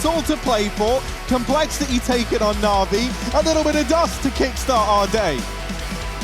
There's all to play for. Complexity taken on Na'Vi. A little bit of Dust to kickstart our day.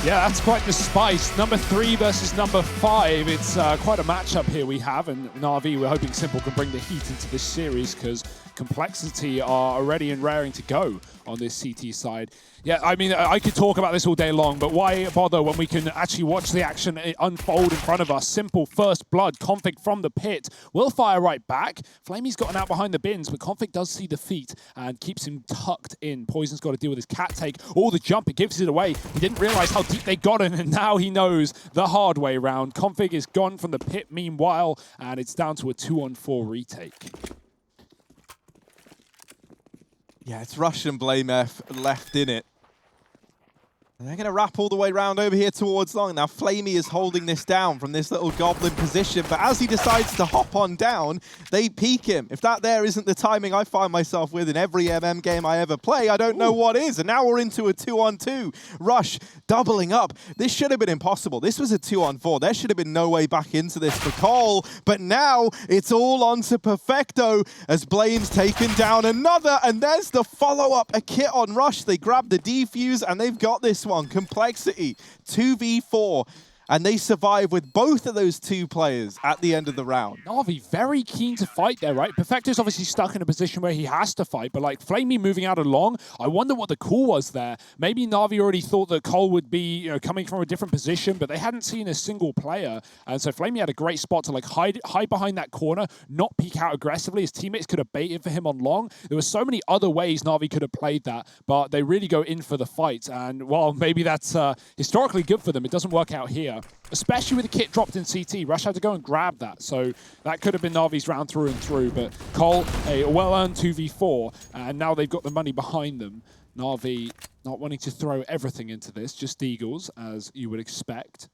Yeah, that's quite the spice. Number 3 versus number 5. It's quite a matchup here we have, and Na'Vi, we're hoping Simple can bring the heat into this series because Complexity are ready and raring to go on this CT side. Yeah, I mean, I could talk about this all day long, but why bother when we can actually watch the action unfold in front of us? Simple, first blood, Config from the pit. Will fire right back. Flamey's gotten out behind the bins, but Config does see defeat and keeps him tucked in. Poison's got to deal with his cat take. Oh, the jump, it gives it away. He didn't realize how deep they got him, and now he knows the hard way round. Config is gone from the pit meanwhile, and it's down to a 2-on-4 retake. Yeah, it's Rush and BlameF left in it. And they're going to wrap all the way around over here towards Long. Now, Flamey is holding this down from this little goblin position, but as he decides to hop on down, they peek him. If that there isn't the timing I find myself with in every MM game I ever play, I don't know what is. And now we're into a 2-on-2. Rush doubling up. This should have been impossible. This was a 2-on-4. There should have been no way back into this for Cole. But now it's all on to Perfecto as Blame's taken down another. And there's the follow-up, a kit on Rush. They grab the defuse and they've got this one. Complexity 2v4, and they survive with both of those two players at the end of the round. Na'Vi very keen to fight there, right? Perfecto's obviously stuck in a position where he has to fight, but like Flamey moving out along, I wonder what the call was there. Maybe Na'Vi already thought that Cole would be, you know, coming from a different position, but they hadn't seen a single player, and so Flamey had a great spot to like hide behind that corner, not peek out aggressively. His teammates could have baited for him on long. There were so many other ways Na'Vi could have played that, but they really go in for the fight, and while maybe that's historically good for them, it doesn't work out here. Especially with the kit dropped in CT. Rush had to go and grab that. So that could have been Na'Vi's round through and through. But Cole, a well-earned 2v4. And now they've got the money behind them. Na'Vi not wanting to throw everything into this. Just Eagles, as you would expect.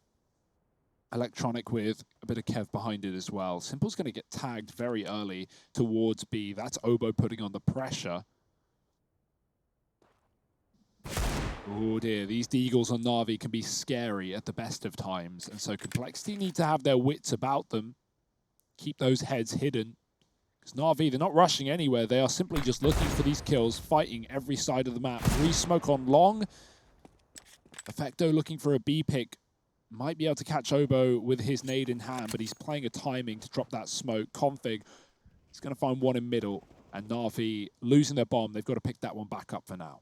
Electronic with a bit of Kev behind it as well. Simple's going to get tagged very early towards B. That's Obo putting on the pressure. Oh dear, these Deagles on Na'Vi can be scary at the best of times, and so Complexity need to have their wits about them, keep those heads hidden. Because Na'Vi, they're not rushing anywhere, they are simply just looking for these kills, fighting every side of the map. 3 smoke on long. Perfecto looking for a B pick. Might be able to catch Obo with his nade in hand, but he's playing a timing to drop that smoke. Config, he's going to find one in middle, and Na'Vi losing their bomb. They've got to pick that one back up for now.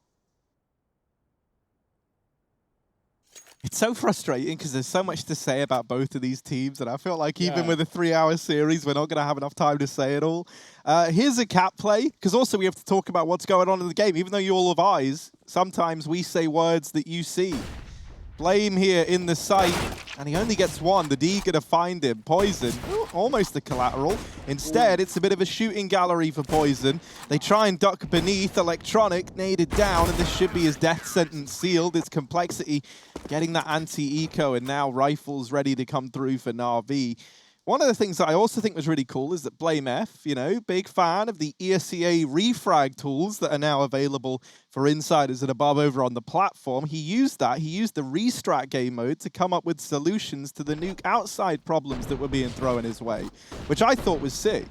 It's so frustrating because there's so much to say about both of these teams, and I feel like even with a 3-hour series, we're not going to have enough time to say it all. Here's a cat play, because also we have to talk about what's going on in the game. Even though you all have eyes, sometimes we say words that you see. Blame here in the site, and he only gets one. The D gonna find him. Poison, almost the collateral. Instead, it's a bit of a shooting gallery for Poison. They try and duck beneath. Electronic naded down, and this should be his death sentence sealed. It's Complexity getting that anti-eco, and now Rifles ready to come through for Na'Vi. One of the things that I also think was really cool is that BlameF, you know, big fan of the ESCA refrag tools that are now available for insiders and above over on the platform. He used that. He used the restrat game mode to come up with solutions to the nuke outside problems that were being thrown his way, which I thought was sick.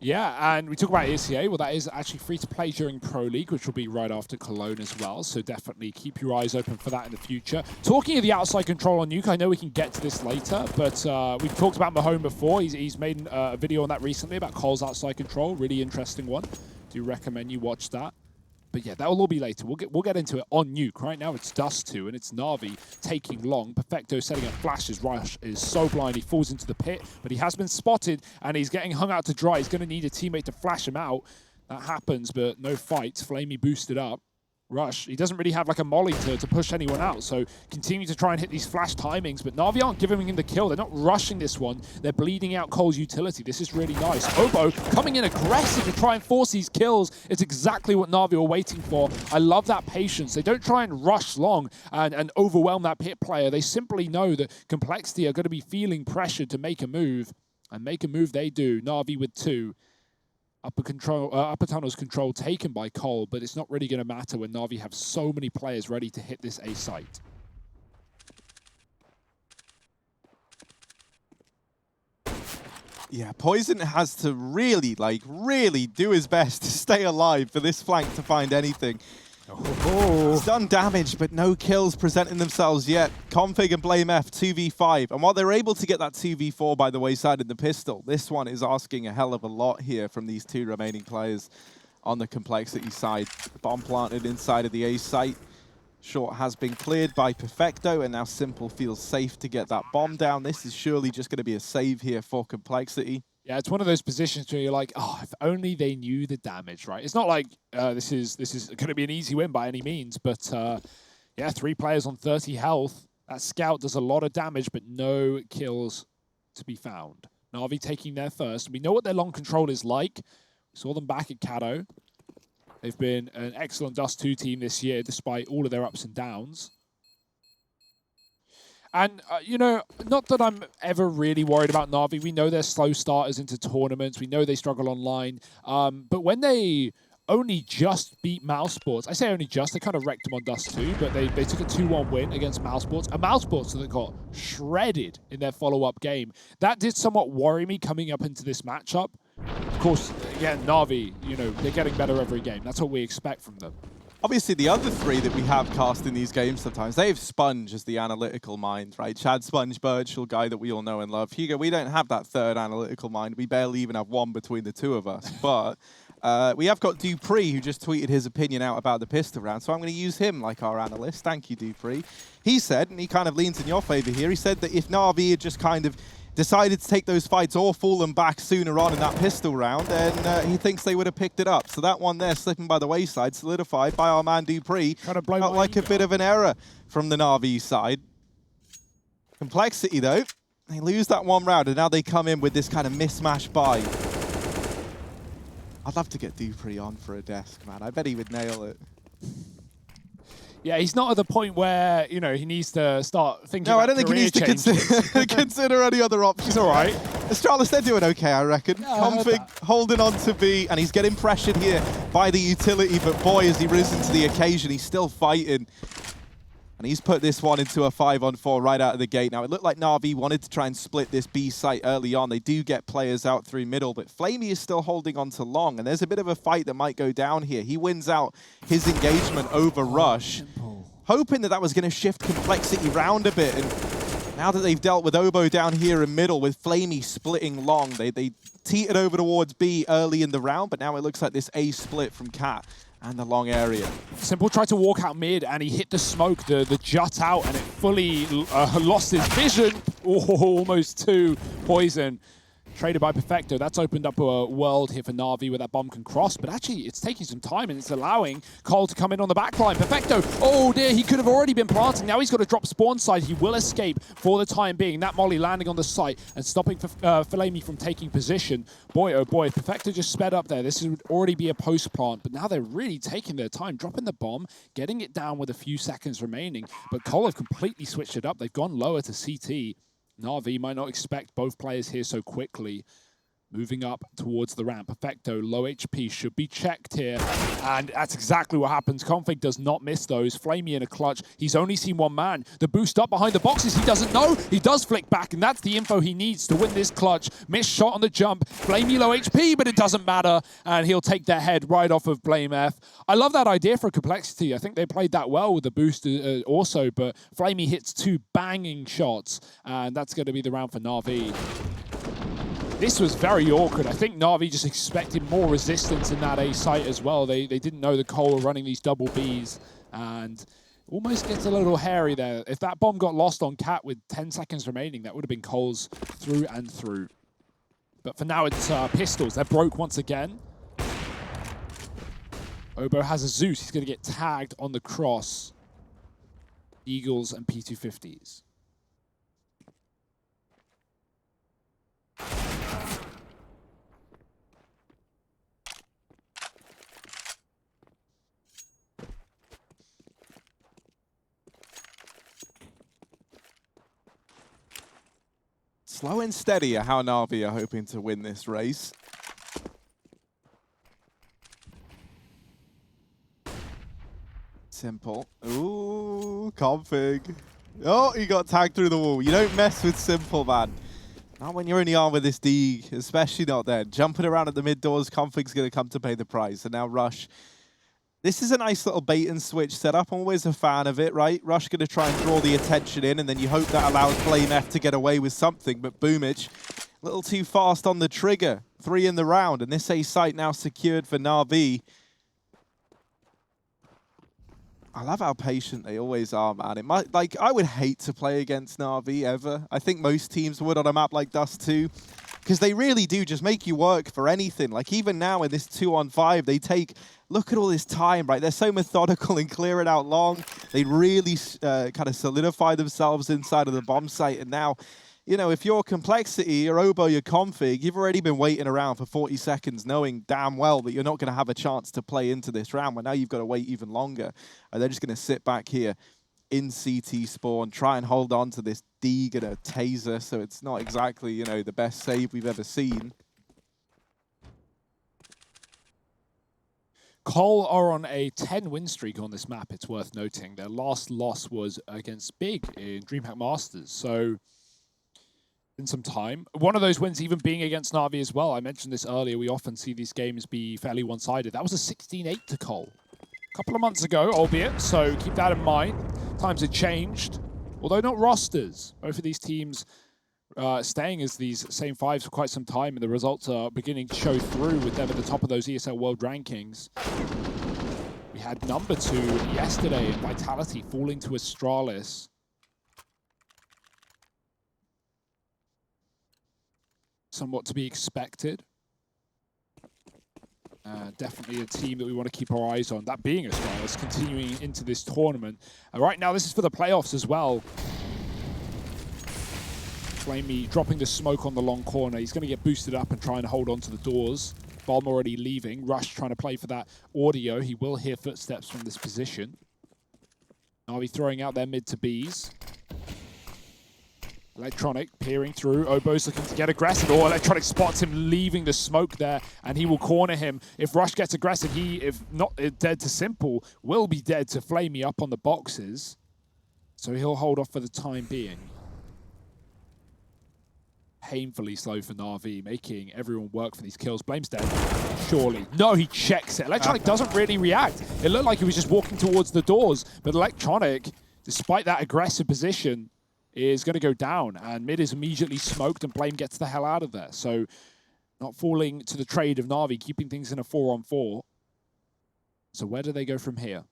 Yeah, and we talk about ESCA. Well, that is actually free to play during Pro League, which will be right after Cologne as well. So definitely keep your eyes open for that in the future. Talking of the outside control on Nuke, I know we can get to this later, but we've talked about Mahone before. He's made a video on that recently about Cole's outside control. Really interesting one. Do recommend you watch that. But yeah, that will all be later. We'll get into it on Nuke. Right now it's Dust2 and it's Na'Vi taking long. Perfecto setting up flashes. Rush is so blind he falls into the pit, but he has been spotted and he's getting hung out to dry. He's going to need a teammate to flash him out. That happens, but no fight. Flamey boosted up. Rush, he doesn't really have like a molly to push anyone out, so continue to try and hit these flash timings, but Na'Vi aren't giving him the kill. They're not rushing this one. They're bleeding out Cole's utility. This is really nice. Obo coming in aggressive to try and force these kills. It's exactly what Na'Vi were waiting for. I love that patience. They don't try and rush long and overwhelm that pit player. They simply know that Complexity are going to be feeling pressured to make a move, and make a move they do. Na'Vi with 2. Upper tunnel's control taken by Cole, but it's not really going to matter when Na'Vi have so many players ready to hit this A site. Yeah, Poison has to really do his best to stay alive for this flank to find anything. Oh. He's done damage, but no kills presenting themselves yet. Config and Blame F 2v5. And while they're able to get that 2v4 by the wayside in the pistol, this one is asking a hell of a lot here from these two remaining players on the Complexity side. Bomb planted inside of the A site. Short has been cleared by Perfecto, and now Simple feels safe to get that bomb down. This is surely just going to be a save here for Complexity. Yeah, it's one of those positions where you're like, oh, if only they knew the damage, right? It's not like this is going to be an easy win by any means, but yeah, 3 players on 30 health. That scout does a lot of damage, but no kills to be found. Na'Vi taking their first. We know what their long control is like. We saw them back at Cato. They've been an excellent Dust2 team this year, despite all of their ups and downs. And, you know, not that I'm ever really worried about Na'Vi. We know they're slow starters into tournaments. We know they struggle online. But when they only just beat Mousesports, I say only just, they kind of wrecked them on Dust2, but they took a 2-1 win against Mousesports. A Mousesports that got shredded in their follow-up game. That did somewhat worry me coming up into this matchup. Of course, again, Na'Vi, you know, they're getting better every game. That's what we expect from them. Obviously, the other 3 that we have cast in these games sometimes, they have Sponge as the analytical mind, right? Chad Sponge, Birchall, guy that we all know and love. Hugo, we don't have that 3rd analytical mind. We barely even have one between the 2 of us. But we have got Dupree, who just tweeted his opinion out about the pistol round. So I'm going to use him like our analyst. Thank you, Dupree. He said, and he kind of leans in your favor here, he said that if Na'Vi had just kind of decided to take those fights or fall them back sooner on in that pistol round, and he thinks they would have picked it up. So that one there slipping by the wayside, solidified by our man Dupree. Felt like a bit of an error from the Na'Vi side. Complexity though, they lose that one round, and now they come in with this kind of mismatch buy. I'd love to get Dupree on for a desk, man. I bet he would nail it. Yeah, he's not at the point where, you know, he needs to start thinking No, about I don't think he needs to consider any other options. He's all right. Astralis, they're doing okay, I reckon. Yeah, Config holding on to B, and he's getting pressured here by the utility, but boy, has he risen to the occasion. He's still fighting. And he's put this one into a 5-on-4 right out of the gate. Now, it looked like Na'Vi wanted to try and split this B site early on. They do get players out through middle, but Flamey is still holding on to long, and there's a bit of a fight that might go down here. He wins out his engagement over Rush, hoping that that was going to shift Complexity round a bit. And now that they've dealt with Oboe down here in middle, with Flamey splitting long, they teetered over towards B early in the round, but now it looks like this A split from Cat and the long area. Simple tried to walk out mid, and he hit the smoke, the jut out, and it fully lost his vision. Oh, almost 2 Poison. Traded by Perfecto. That's opened up a world here for Na'Vi where that bomb can cross, but actually it's taking some time and it's allowing Cole to come in on the backline. Perfecto, oh dear, he could have already been planting. Now he's got to drop spawn side. He will escape for the time being. That molly landing on the site and stopping Flamey from taking position. Boy, oh boy, Perfecto just sped up there. This would already be a post plant, but now they're really taking their time, dropping the bomb, getting it down with a few seconds remaining. But Cole have completely switched it up. They've gone lower to CT. Na'Vi might not expect both players here so quickly. Moving up towards the ramp. Perfecto, low HP, should be checked here. And that's exactly what happens. Config does not miss those. Flamey in a clutch. He's only seen one man. The boost up behind the boxes. He doesn't know. He does flick back, and that's the info he needs to win this clutch. Missed shot on the jump. Flamey low HP, but it doesn't matter. And he'll take their head right off of Blame F. I love that idea for Complexity. I think they played that well with the boost also, but Flamey hits 2 banging shots, and that's going to be the round for Na'Vi. This was very awkward. I think Na'Vi just expected more resistance in that A site as well. They didn't know that Cole were running these double Bs, and almost gets a little hairy there. If that bomb got lost on Cat with 10 seconds remaining, that would have been Cole's through and through. But for now, it's Pistols. They're broke once again. Oboe has a Zeus. He's going to get tagged on the cross. Eagles and P250s. Slow and steady are how Na'Vi are hoping to win this race. Simple. Ooh, Config. Oh, he got tagged through the wall. You don't mess with Simple, man. Not when you're in the arm with this D, especially not then. Jumping around at the mid doors, Config's going to come to pay the price. And now Rush. This is a nice little bait and switch setup. I'm always a fan of it, right? Rush going to try and draw the attention in, and then you hope that allows Flame F to get away with something. But Boomich, a little too fast on the trigger. 3 in the round, and this A site now secured for Na'Vi. I love how patient they always are, man. It might, like, I would hate to play against Na'Vi ever. I think most teams would on a map like Dust2. Because they really do just make you work for anything. Like, even now in this 2-on-5, they take... Look at all this time, right? They're so methodical and clear it out long. They really kind of solidify themselves inside of the bomb site. And now, you know, if you're Complexity, your Obo, your Config, you've already been waiting around for 40 seconds knowing damn well that you're not going to have a chance to play into this round. Well, now you've got to wait even longer. And they're just going to sit back here in CT spawn, try and hold on to this D, get a taser, so it's not exactly, you know, the best save we've ever seen. Cole are on a 10-win streak on this map, it's worth noting. Their last loss was against Big in DreamHack Masters, so in some time. One of those wins even being against Na'Vi as well. I mentioned this earlier, we often see these games be fairly one-sided. That was a 16-8 to Cole. A couple of months ago, albeit, so keep that in mind. Times have changed, although not rosters. Both of these teams staying as these same fives for quite some time, and the results are beginning to show through with them at the top of those ESL World Rankings. We had number 2 yesterday in Vitality falling to Astralis. Somewhat to be expected. Definitely a team that we want to keep our eyes on. That being Astralis, continuing into this tournament. Right now, this is for the playoffs as well. Flamey dropping the smoke on the long corner. He's going to get boosted up and try and hold on to the doors. Bomb already leaving. Rush trying to play for that audio. He will hear footsteps from this position. Na'Vi throwing out their mid to Bs. Electronic peering through. Obo's looking to get aggressive. Oh, Electronic spots him leaving the smoke there, and he will corner him. If Rush gets aggressive, he, if not dead to Simple, will be dead to Flamey up on the boxes. So he'll hold off for the time being. Painfully slow for Na'Vi, making everyone work for these kills. Blame's dead. Surely. No, he checks it. Electronic doesn't really react. It looked like he was just walking towards the doors, but Electronic, despite that aggressive position, is going to go down, and mid is immediately smoked, and Blame gets the hell out of there. So not falling to the trade of Na'Vi, keeping things in a 4-on-4. So where do they go from here?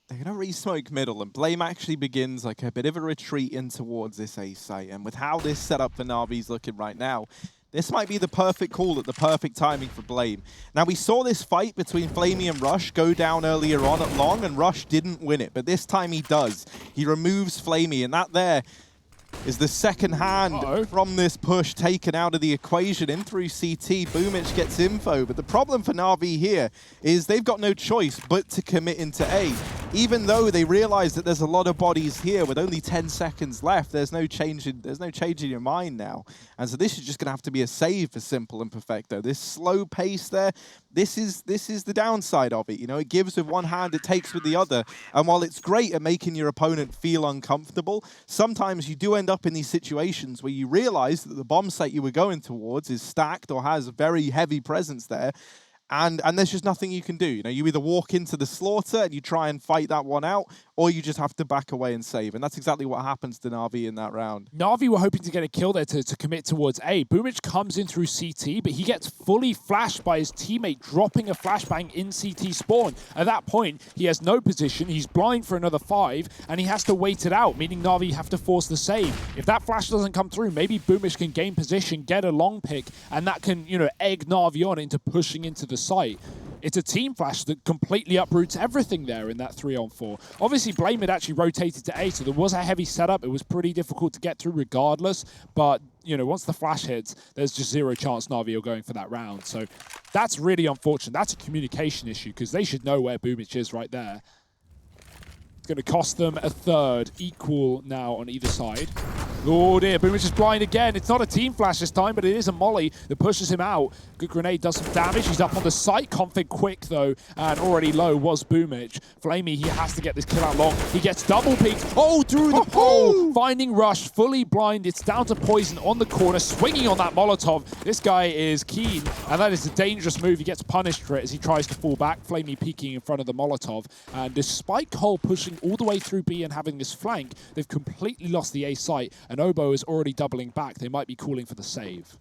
They're going to re-smoke middle, and Blame actually begins like a bit of a retreat in towards this A site. And with how this setup for Na'Vi's looking right now, this might be the perfect call at the perfect timing for Blame. Now, we saw this fight between Flamey and Rush go down earlier on at long, and Rush didn't win it, but this time he does. He removes Flamey, and that there is the second hand from this push taken out of the equation in through CT. Boomich gets info, but the problem for Na'Vi here is they've got no choice but to commit into A. Even though they realize that there's a lot of bodies here with only 10 seconds left, there's no change in your mind now. And so this is just going to have to be a save for Simple and Perfecto. This slow pace there, this is the downside of it. You know, it gives with one hand, it takes with the other. And while it's great at making your opponent feel uncomfortable, sometimes you do end up in these situations where you realize that the bomb site you were going towards is stacked or has a very heavy presence there. And there's just nothing you can do. You know, you either walk into the slaughter and you try and fight that one out, or you just have to back away and save. And that's exactly what happens to Na'Vi in that round. Na'Vi were hoping to get a kill there to commit towards A. Boomich comes in through CT, but he gets fully flashed by his teammate dropping a flashbang in CT spawn. At that point, he has no position, he's blind for another 5, and he has to wait it out, meaning Na'Vi have to force the save. If that flash doesn't come through, maybe Boomich can gain position, get a long pick, and that can, you know, egg Na'Vi on into pushing into the site. It's a team flash that completely uproots everything there in that 3-on-4. Obviously, Blame had actually rotated to A, so there was a heavy setup. It was pretty difficult to get through regardless. But, you know, once the flash hits, there's just zero chance Na'Vi are going for that round. So that's really unfortunate. That's a communication issue, because they should know where Boomich is right there. It's going to cost them a third, equal now on either side. Oh dear, Boomich is blind again. It's not a team flash this time, but it is a molly that pushes him out. Good grenade does some damage. He's up on the site. Config quick though, and already low was Boomich. Flamey, he has to get this kill out long. He gets double peeked. Oh, through the pole. Finding Rush, fully blind. It's down to Poison on the corner, swinging on that Molotov. This guy is keen, and that is a dangerous move. He gets punished for it as he tries to fall back. Flamey peeking in front of the Molotov. And despite Cole pushing all the way through B and having this flank, they've completely lost the A site. And Obo is already doubling back. They might be calling for the save.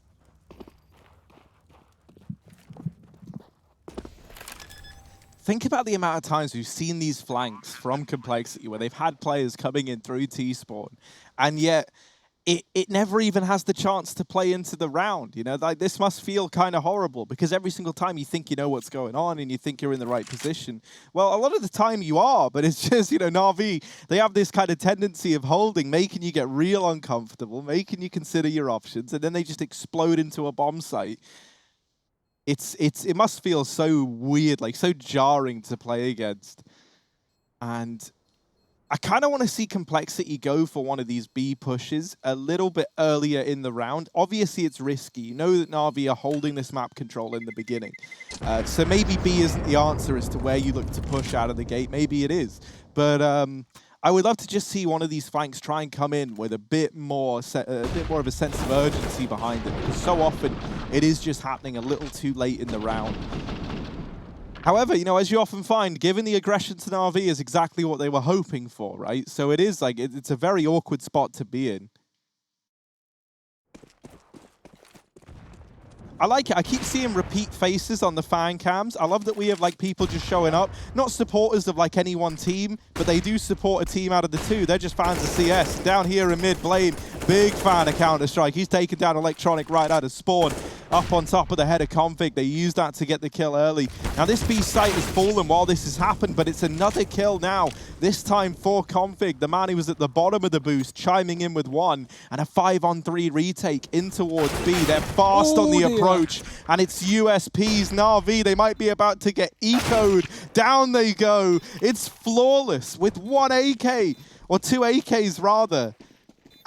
Think about the amount of times we've seen these flanks from Complexity where they've had players coming in through T-spawn, and yet it never even has the chance to play into the round. You know, like, this must feel kind of horrible because every single time you think you know what's going on and you think you're in the right position. Well, a lot of the time you are, but it's just, you know, Na'Vi, they have this kind of tendency of holding, making you get real uncomfortable, making you consider your options, and then they just explode into a bomb site. It must feel so weird, like so jarring to play against. And I kind of want to see Complexity go for one of these B pushes a little bit earlier in the round. Obviously, it's risky. You know that Na'Vi are holding this map control in the beginning. So maybe B isn't the answer as to where you look to push out of the gate. Maybe it is. But I would love to just see one of these flanks try and come in with a bit more of a sense of urgency behind it, because so often it is just happening a little too late in the round. However, you know, as you often find, giving the aggression to Na'Vi is exactly what they were hoping for, right? So it is like, it's a very awkward spot to be in. I like it. I keep seeing repeat faces on the fan cams. I love that we have like people just showing up, not supporters of like any one team, but they do support a team out of the two. They're just fans of CS. Down here in mid, Blade, big fan of Counter-Strike. He's taken down Electronic right out of spawn. Up on top of the head of Config. They used that to get the kill early. Now this B site has fallen while this has happened, but it's another kill now. This time for Config, the man who was at the bottom of the boost, chiming in with one, and a 5-on-3 retake in towards B. They're fast on the approach, and it's USP's Na'Vi. They might be about to get ecoed. Down they go. It's flawless with one AK, or two AKs rather.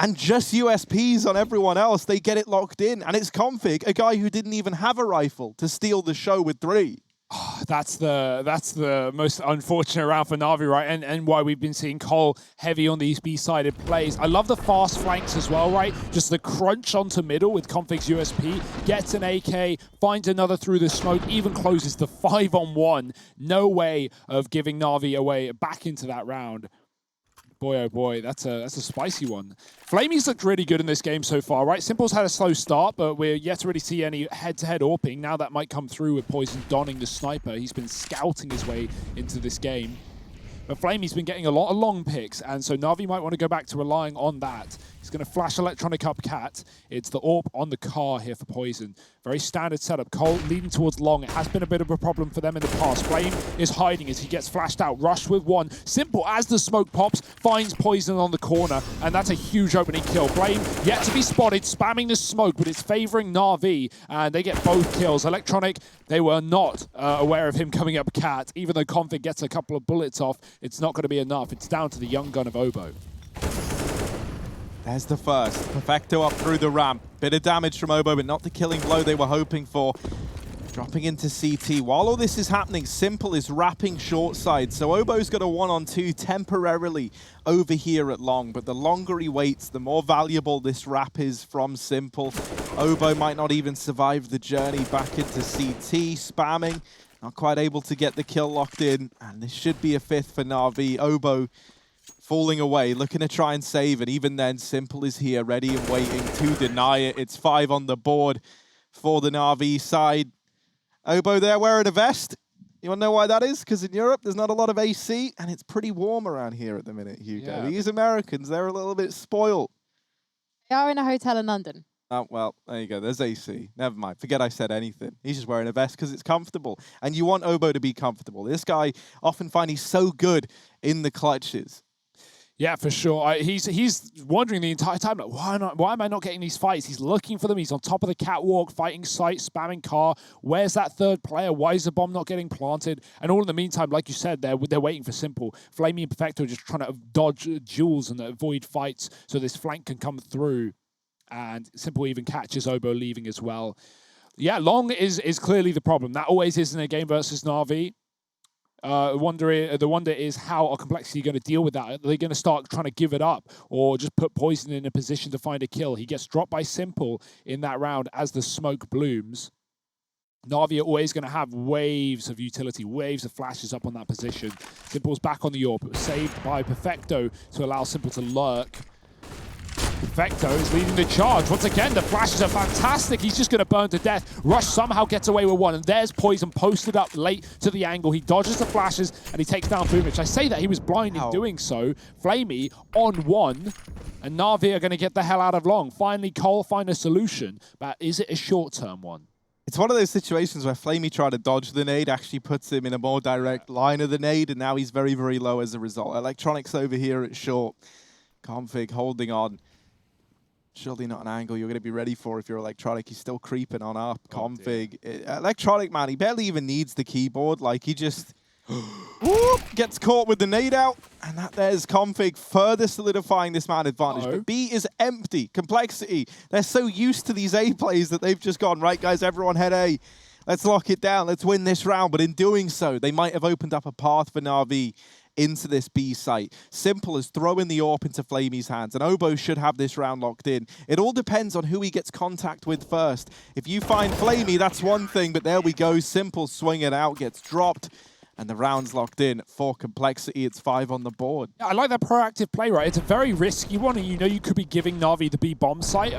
And just USPs on everyone else. They get it locked in. And it's Config, a guy who didn't even have a rifle, to steal the show with 3. Oh, that's the most unfortunate round for Na'Vi, right? And why we've been seeing Cole heavy on these B-sided plays. I love the fast flanks as well, right? Just the crunch onto middle with Config's USP. Gets an AK, finds another through the smoke, even closes the 5-on-1. No way of giving Na'Vi away back into that round. Boy, oh boy, that's a spicy one. Flamey's looked really good in this game so far, right? Simple's had a slow start, but we're yet to really see any head-to-head AWPing. Now that might come through with Poison donning the sniper. He's been scouting his way into this game. But Flamey's been getting a lot of long picks, and so Na'Vi might want to go back to relying on that. He's going to flash Electronic up Cat. It's the AWP on the car here for Poison. Very standard setup. Cole leading towards long. It has been a bit of a problem for them in the past. Flame is hiding as he gets flashed out. Rush with one. Simple, as the smoke pops, finds Poison on the corner, and that's a huge opening kill. Flame yet to be spotted, spamming the smoke, but it's favoring Na'Vi, and they get both kills. Electronic, they were not aware of him coming up Cat. Even though Config gets a couple of bullets off, it's not going to be enough. It's down to the young gun of Obo. There's the first. Perfecto up through the ramp. Bit of damage from Obo, but not the killing blow they were hoping for. Dropping into CT. While all this is happening, Simple is wrapping short side. So Obo's got a 1-on-2 temporarily over here at long. But the longer he waits, the more valuable this wrap is from Simple. Obo might not even survive the journey back into CT. Spamming. Not quite able to get the kill locked in. And this should be a 5th for Na'Vi. Obo falling away, looking to try and save it. Even then, Simple is here, ready and waiting to deny it. It's 5 on the board for the Na'Vi side. Obo there wearing a vest. You want to know why that is? Because in Europe, there's not a lot of AC, and it's pretty warm around here at the minute, Hugo. Yeah, these Americans, they're a little bit spoiled. They are in a hotel in London. Oh, well, there you go. There's AC. Never mind. Forget I said anything. He's just wearing a vest because it's comfortable. And you want Obo to be comfortable. This guy, often find he's so good in the clutches. Yeah, for sure. He's wondering the entire time, like, why am I not getting these fights? He's looking for them. He's on top of the catwalk, fighting site, spamming car. Where's that third player? Why is the bomb not getting planted? And all in the meantime, like you said, they're waiting for Simple. Flamey and Perfecto just trying to dodge duels and avoid fights so this flank can come through. And Simple even catches Obo leaving as well. Yeah, Long is clearly the problem. That always is in a game versus Na'Vi. The wonder is how are Complexity going to deal with that? Are they going to start trying to give it up or just put Poison in a position to find a kill? He gets dropped by Simple in that round as the smoke blooms. Na'Vi are always going to have waves of utility, waves of flashes up on that position. Simple's back on the AWP, saved by Perfecto to allow Simple to lurk. Perfecto is leading the charge. Once again, the flashes are fantastic. He's just going to burn to death. Rush somehow gets away with one, and there's Poison posted up late to the angle. He dodges the flashes, and he takes down Boomich. I say that he was blind in doing so. Flamey on one, and Na'Vi are going to get the hell out of Long. Finally, Cole find a solution, but is it a short-term one? It's one of those situations where Flamey tried to dodge the nade, actually puts him in a more direct line of the nade, and now he's very, very low as a result. Electronics over here at short. Config holding on. Surely not an angle you're going to be ready for if you're Electronic. He's still creeping on up. Config. Electronic, man, he barely even needs the keyboard. Like, he just whoop, gets caught with the nade out. And there's Config further solidifying this man advantage. But B is empty. Complexity. They're so used to these A plays that they've just gone, right, guys, everyone head A. Let's lock it down. Let's win this round. But in doing so, they might have opened up a path for Na'Vi into this B site. Simple as throwing the AWP into Flamey's hands, and Obo should have this round locked in. It all depends on who he gets contact with first. If you find Flamey, that's one thing, but there we go. Simple swinging out, gets dropped, and the round's locked in for Complexity. It's 5 on the board. Yeah, I like that proactive play, right? It's a very risky one, and you know you could be giving Na'Vi the B bomb site.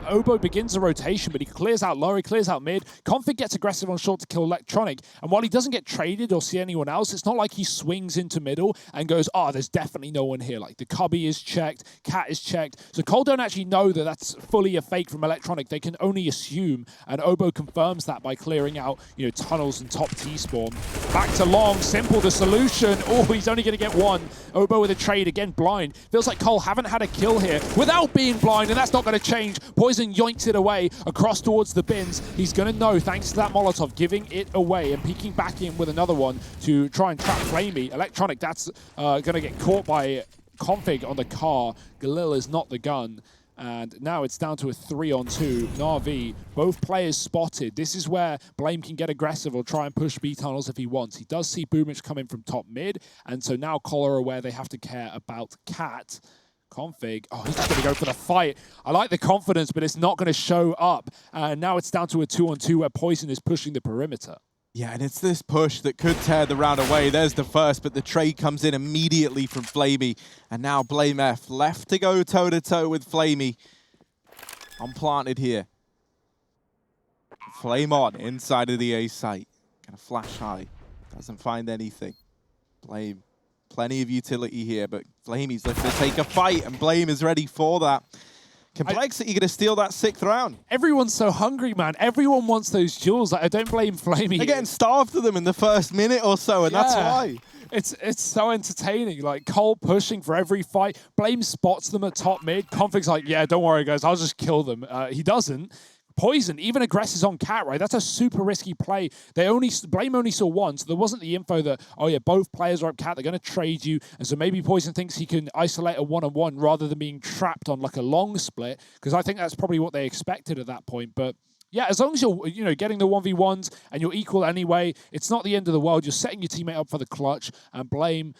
Obo begins the rotation, but he clears out low, he clears out mid. Config gets aggressive on short to kill Electronic, and while he doesn't get traded or see anyone else, it's not like he swings into middle and goes, oh, there's definitely no one here. Like, the cubby is checked, cat is checked. So Cole don't actually know that that's fully a fake from Electronic. They can only assume, and Obo confirms that by clearing out, you know, tunnels and top T-spawn. Back to Long, Simple the solution. Oh, he's only going to get one. Obo with a trade, again blind. Feels like Cole haven't had a kill here without being blind, and that's not going to change. Poison yoinks it away across towards the bins. He's going to know, thanks to that Molotov, giving it away and peeking back in with another one to try and trap Flamey. Electronic, that's going to get caught by Config on the car. Galil is not the gun. And now it's down to a 3-on-2. Na'Vi, both players spotted. This is where Blame can get aggressive or try and push B tunnels if he wants. He does see Boomich coming from top mid, and so now Cole are aware they have to care about Cat. Config, oh, he's just going to go for the fight. I like the confidence, but it's not going to show up. And now it's down to a 2-on-2 where Poison is pushing the perimeter. Yeah, and it's this push that could tear the round away. There's the first, but the trade comes in immediately from Flamey. And now Blame F left to go toe-to-toe with Flamey. Unplanted here. Flame on inside of the A site. Gonna flash high. Doesn't find anything. Blame. Plenty of utility here, but Flamey's looking to take a fight, and Blame is ready for that. Complexity going to steal that 6th round. Everyone's so hungry, man. Everyone wants those jewels. Like, I don't blame Flamey. They're getting starved to them in the first minute or so, and that's why. It's so entertaining. Like, Cole pushing for every fight. Blame spots them at top mid. Config's like, yeah, don't worry, guys. I'll just kill them. He doesn't. Poison even aggresses on Cat, right? That's a super risky play. Blame only saw one, so there wasn't the info that, oh yeah, both players are up Cat, they're going to trade you, and so maybe Poison thinks he can isolate a one-on-one rather than being trapped on like a long split, because I think that's probably what they expected at that point. But yeah, as long as you're getting the 1v1s and you're equal anyway, it's not the end of the world. You're setting your teammate up for the clutch, and Blame,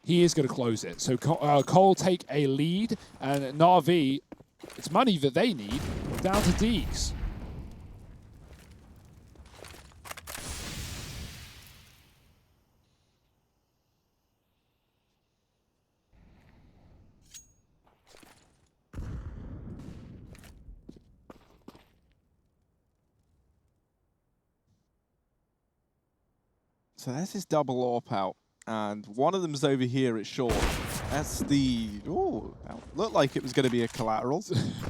he is going to close it. So Cole take a lead, and Na'Vi, it's money that they need, down to Deeks. So that's his double AWP out, and one of them's over here at short. That's the, ooh, looked like it was going to be a collateral.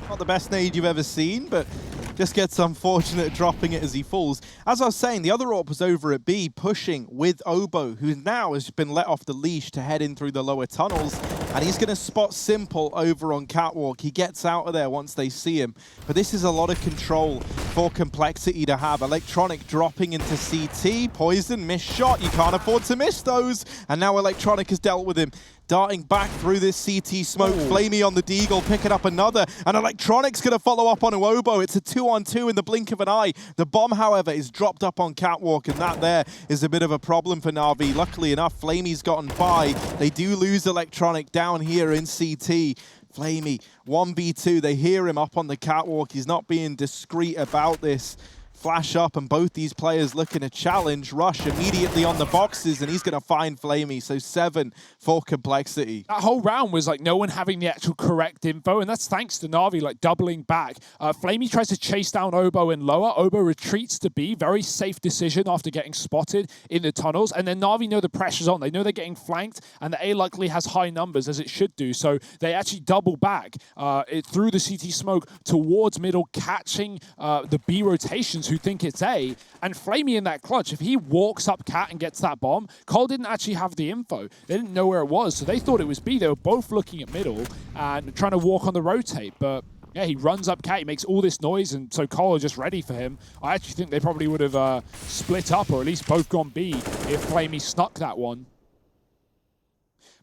Not the best nade you've ever seen, but just gets unfortunate dropping it as he falls. As I was saying, the other AWP was over at B, pushing with Obo, who now has been let off the leash to head in through the lower tunnels. and he's going to spot Simple over on Catwalk. He gets out of there once they see him, but this is a lot of control for Complexity to have. Electronic dropping into CT, Poison, missed shot, you can't afford to miss those, and now Electronic has dealt with him. Darting back through this CT smoke, Flamey on the Deagle, picking up another, and Electronic's going to follow up on Uobo. It's a 2-on-2 in the blink of an eye. The bomb, however, is dropped up on Catwalk, and that there is a bit of a problem for Na'Vi. Luckily enough, Flamey's gotten by. They do lose Electronic down here in CT. Flamey, 1v2, they hear him up on the Catwalk. He's not being discreet about this. Flash up, and both these players looking to challenge. Rush immediately on the boxes, and he's going to find Flamey. So 7 for Complexity. That whole round was like no one having the actual correct info, and that's thanks to Na'Vi like doubling back. Flamey tries to chase down Obo in lower. Obo retreats to B. Very safe decision after getting spotted in the tunnels. And then Na'Vi know the pressure's on. They know they're getting flanked, and the A likely has high numbers, as it should do. So they actually double back through the CT smoke towards middle, catching the B rotations who think it's A, and Flamey in that clutch, if he walks up Cat and gets that bomb, Cole didn't actually have the info. They didn't know where it was, so they thought it was B. They were both looking at middle and trying to walk on the rotate, but yeah, he runs up Cat, he makes all this noise, and so Cole are just ready for him. I actually think they probably would have split up, or at least both gone B, if Flamey snuck that one.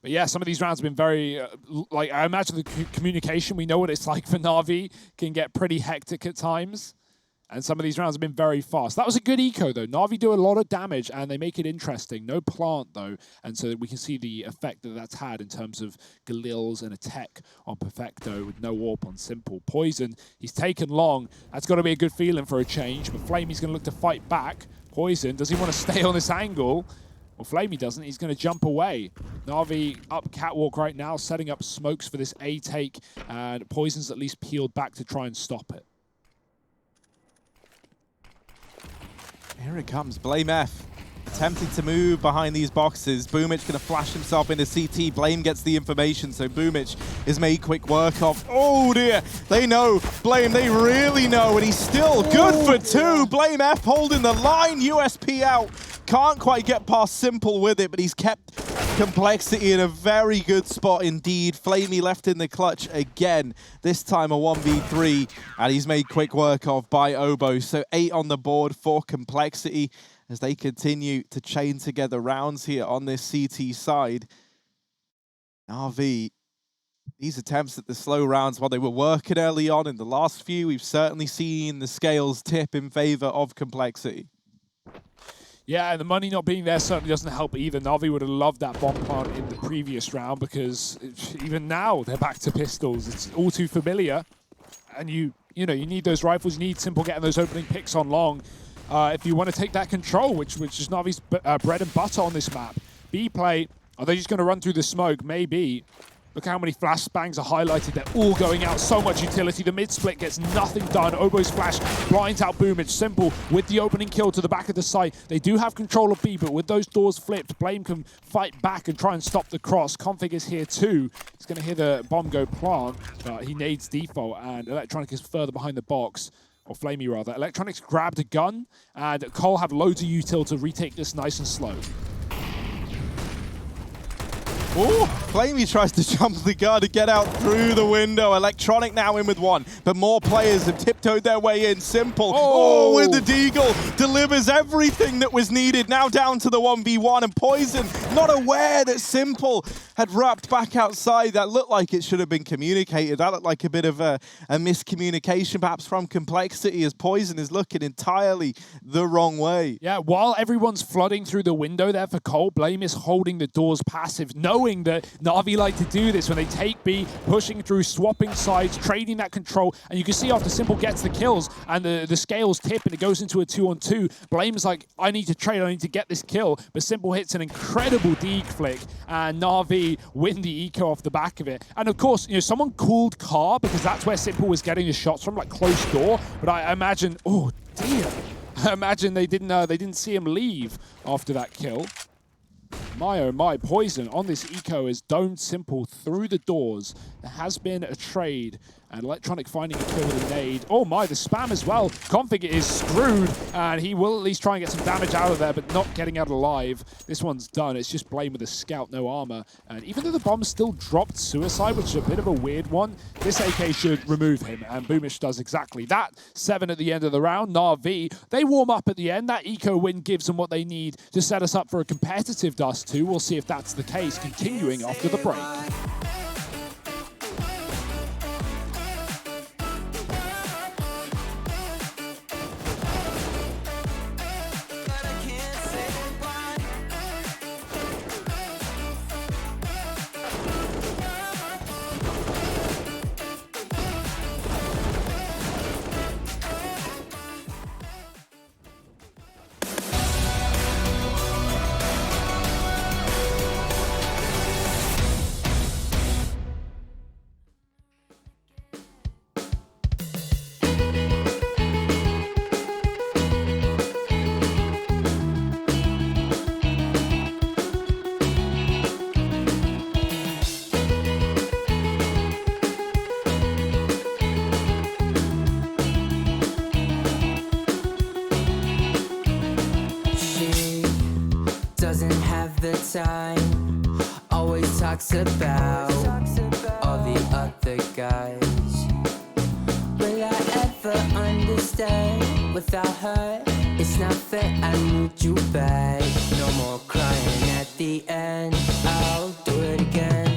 But yeah, some of these rounds have been very, like, I imagine the communication, we know what it's like for Na'Vi, can get pretty hectic at times. And some of these rounds have been very fast. That was a good eco, though. Na'Vi do a lot of damage, and they make it interesting. No plant, though. And so we can see the effect that that's had in terms of Galils and a tech on Perfecto with no warp on Simple. Poison, he's taken long. That's got to be a good feeling for a change. But Flamey's going to look to fight back. Poison, does he want to stay on this angle? Well, Flamey doesn't. He's going to jump away. Na'Vi up Catwalk right now, setting up smokes for this A take. And Poison's at least peeled back to try and stop it. Here it comes, Blame F. Attempting to move behind these boxes. Boomich going to flash himself into CT. Blame gets the information, so Boomich is made quick work of. Oh dear, they know. Blame, they really know, and he's still good for 2. Blame F holding the line. USP out. Can't quite get past Simple with it, but he's kept Complexity in a very good spot indeed. Flamey left in the clutch again, this time a 1v3, and he's made quick work of by Obo. So 8 on the board for Complexity as they continue to chain together rounds here on this CT side. RV, these attempts at the slow rounds, while they were working early on in the last few, we've certainly seen the scales tip in favor of Complexity. Yeah, and the money not being there certainly doesn't help either. Na'Vi would have loved that bomb plant in the previous round, because even now they're back to pistols. It's all too familiar. And you need those rifles. You need Simple getting those opening picks on long if you want to take that control, which is Na'Vi's bread and butter on this map. B play, are they just going to run through the smoke? Maybe. Look how many flash bangs are highlighted. They're all going out. So much utility. The mid-split gets nothing done. Obo's flash blinds out Boomich. Simple with the opening kill to the back of the site. They do have control of B, but with those doors flipped, Blame can fight back and try and stop the cross. Config is here too. He's going to hear the bomb go plant, but he nades default, and Electronic is further behind the box. Or Flamey, rather. Electronics grabbed a gun, and Cole have loads of util to retake this nice and slow. Oh, Flamey tries to jump the gun to get out through the window. Electronic now in with 1, but more players have tiptoed their way in. Simple, oh with the Deagle, delivers everything that was needed. Now down to the 1v1, and Poison not aware that Simple had wrapped back outside. That looked like it should have been communicated. That looked like a bit of a miscommunication, perhaps from Complexity, as Poison is looking entirely the wrong way. Yeah, while everyone's flooding through the window there for Cole, Blame is holding the doors passive, knowing that Na'Vi like to do this when they take B, pushing through, swapping sides, trading that control, and you can see after Simple gets the kills and the scales tip and it goes into a 2-on-2, Blame's like, I need to trade, I need to get this kill, but Simple hits an incredible Deeg flick, and Na'Vi win the eco off the back of it. And of course, someone called car, because that's where Simple was getting the shots from, like close door, but I imagine, oh dear, I imagine they didn't see him leave after that kill. My oh my, Poison on this eco is domed Simple through the doors. There has been a trade, And Electronic finding a kill with a nade. Oh my, the spam as well. Config is screwed, and he will at least try and get some damage out of there, but not getting out alive. This one's done. It's just Blame with a scout, no armor. And even though the bomb still dropped Suicide, which is a bit of a weird one, this AK should remove him, and Boomish does exactly that. 7 at the end of the round. Na'Vi, they warm up at the end. That eco win gives them what they need to set us up for a competitive Dust2. We'll see if that's the case, continuing after the break. Doesn't have the time, always talks about all the other guys. Will I ever understand? Without her, it's not fair, I need you back. No more crying at the end, I'll do it again.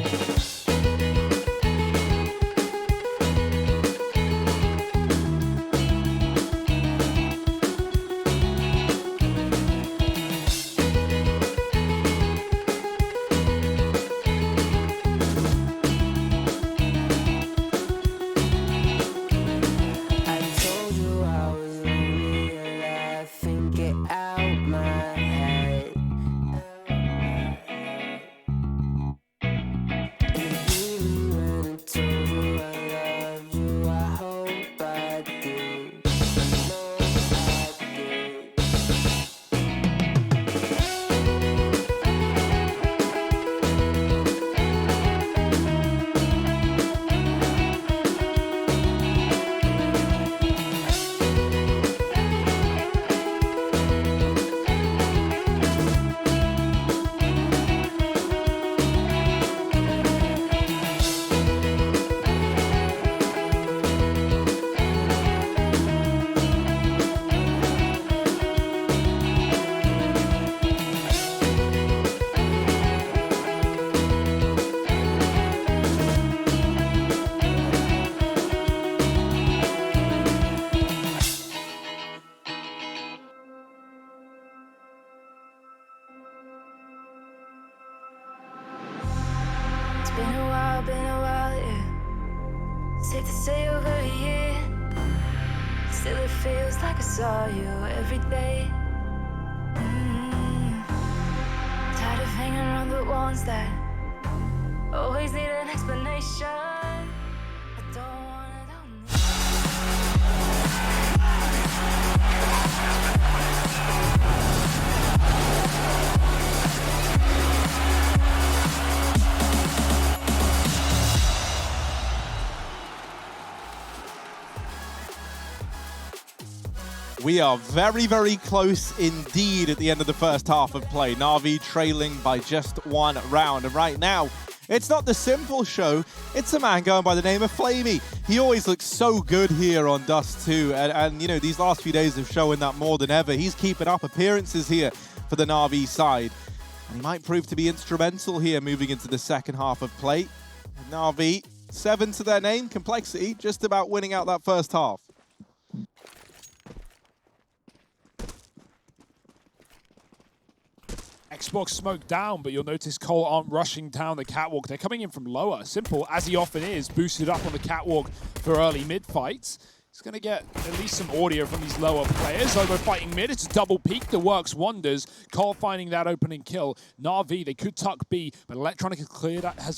Been a while, yeah. Safe to say over a year. Still it feels like I saw you every day. Tired of hanging around the ones that always need an explanation. I don't want it, don't need We are very, very close indeed at the end of the first half of play. Na'Vi trailing by just 1 round. And right now, it's not the simple show. It's a man going by the name of Flamey. He always looks so good here on Dust2. And you know, these last few days have shown that more than ever. He's keeping up appearances here for the Na'Vi side. And he might prove to be instrumental here moving into the second half of play. Na'Vi, 7 to their name, Complexity, just about winning out that first half. Xbox smoke down, but you'll notice Cole aren't rushing down the catwalk. They're coming in from lower. Simple, as he often is, boosted up on the catwalk for early mid-fights. He's going to get at least some audio from these lower players. Obo fighting mid. It's a double peek that works wonders. Cole finding that opening kill. Na'Vi, they could tuck B, but Electronic has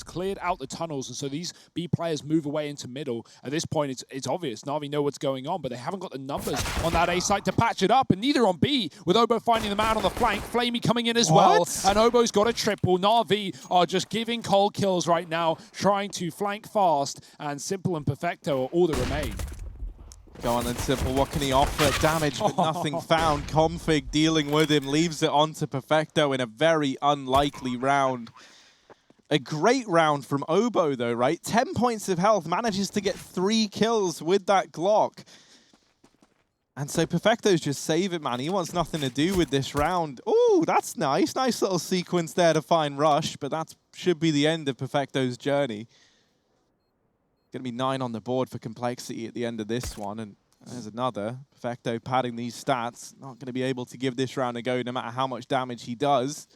cleared out the tunnels, and so these B players move away into middle. At this point, it's obvious. Na'Vi know what's going on, but they haven't got the numbers on that A site to patch it up, and neither on B, with Obo finding the man on the flank. Flamey coming in as well, and Obo's got a triple. Na'Vi are just giving Cole kills right now, trying to flank fast, and Simple and Perfecto are all that remain. Go on then, Simple. What can he offer? Damage, but nothing found. Config dealing with him, leaves it on to Perfecto in a very unlikely round. A great round from Obo, though, right? 10 points of health, manages to get 3 kills with that Glock. And so Perfecto's just save it, man. He wants nothing to do with this round. Oh, that's nice. Nice little sequence there to find Rush, but that should be the end of Perfecto's journey. Going to be 9 on the board for Complexity at the end of this one, and there's another. Perfecto padding these stats. Not going to be able to give this round a go no matter how much damage he does.